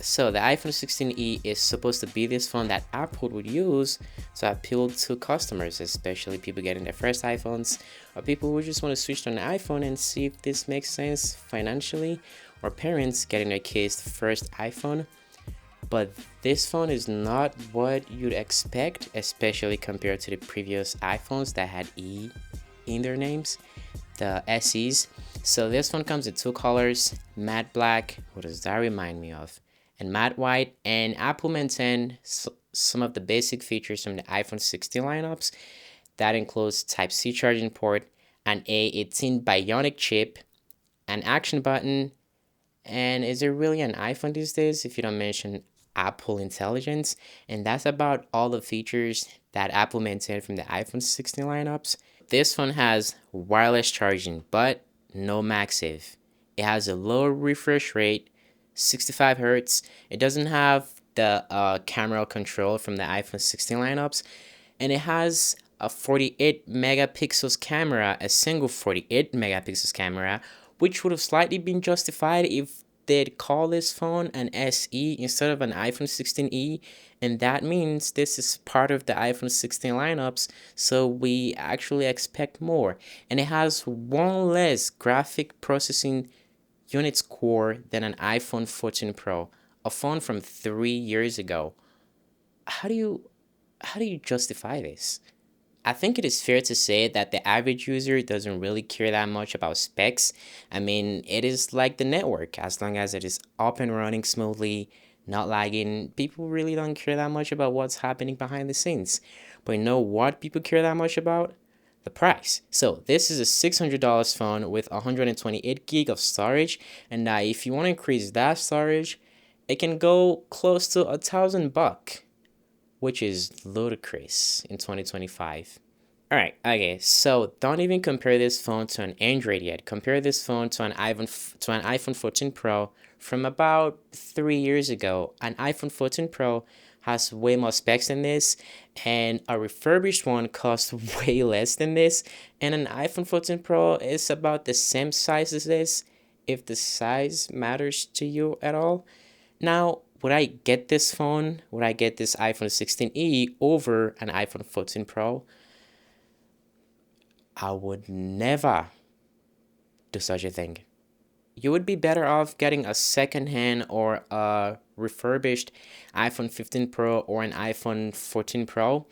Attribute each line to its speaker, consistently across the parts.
Speaker 1: So the iPhone 16e is supposed to be this phone that Apple would use to appeal to customers, especially people getting their first iPhones, or people who just want to switch to an iPhone and see if this makes sense financially, or parents getting their kids' first iPhone. But this phone is not what you'd expect, especially compared to the previous iPhones that had E in their names, the SEs. So this one comes in two colors, matte black, what does that remind me of? And matte white, and Apple maintained some of the basic features from the iPhone 16 lineups. That includes Type-C charging port, an A18 Bionic chip, an action button, and is it really an iPhone these days if you don't mention Apple Intelligence? And that's about all the features that Apple maintained from the iPhone 16 lineups. This one has wireless charging, but no MagSafe. It has a lower refresh rate, 65 Hz. It doesn't have the camera control from the iPhone 16 lineups, and it has a 48 megapixels camera, a single 48 megapixels camera, which would have slightly been justified if they'd call this phone an SE instead of an iPhone 16e, and that means this is part of the iPhone 16 lineups, so we actually expect more. And it has one less graphic processing units core than an iPhone 14 Pro, a phone from 3 years ago. How do you justify this? I think it is fair to say that the average user doesn't really care that much about specs. I mean, it is like the network. As long as it is up and running smoothly, not lagging, people really don't care that much about what's happening behind the scenes. But you know what people care that much about? The price. So this is a $600 phone with 128 gig of storage, and now if you want to increase that storage, it can go close to $1,000, which is ludicrous in 2025. Alright, okay, so don't even compare this phone to an Android yet. Compare this phone to an iPhone 14 Pro from about 3 years ago. An iPhone 14 Pro has way more specs than this, and a refurbished one costs way less than this, and an iPhone 14 Pro is about the same size as this, if the size matters to you at all. Now, would I get this phone? Would I get this iPhone 16e over an iPhone 14 Pro? I would never do such a thing. You would be better off getting a second-hand or a refurbished iPhone 15 Pro or an iPhone 14 Pro.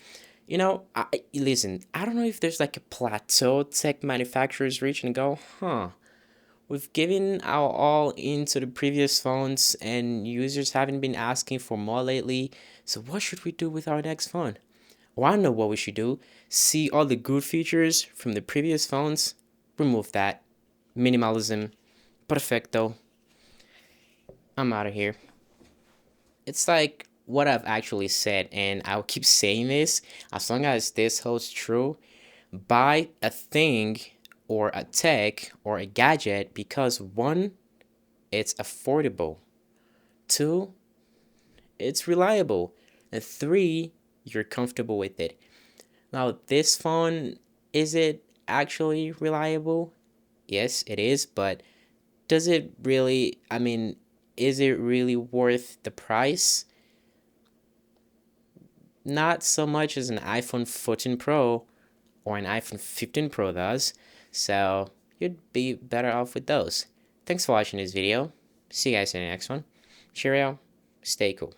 Speaker 1: Listen, I don't know if there's like a plateau tech manufacturers reach and go, we've given our all into the previous phones and users haven't been asking for more lately. So what should we do with our next phone? Well, I know what we should do. See all the good features from the previous phones, remove that. Minimalism. Perfecto. I'm out of here. It's like what I've actually said, and I'll keep saying this as long as this holds true. Buy a thing or a tech or a gadget because one, it's affordable. Two, it's reliable. And three, you're comfortable with it. Now, this phone, is it actually reliable? Yes, it is, but does it really, is it really worth the price? Not so much as an iPhone 14 Pro or an iPhone 15 Pro does, so you'd be better off with those. Thanks for watching this video. See you guys in the next one. Cheerio. Stay cool.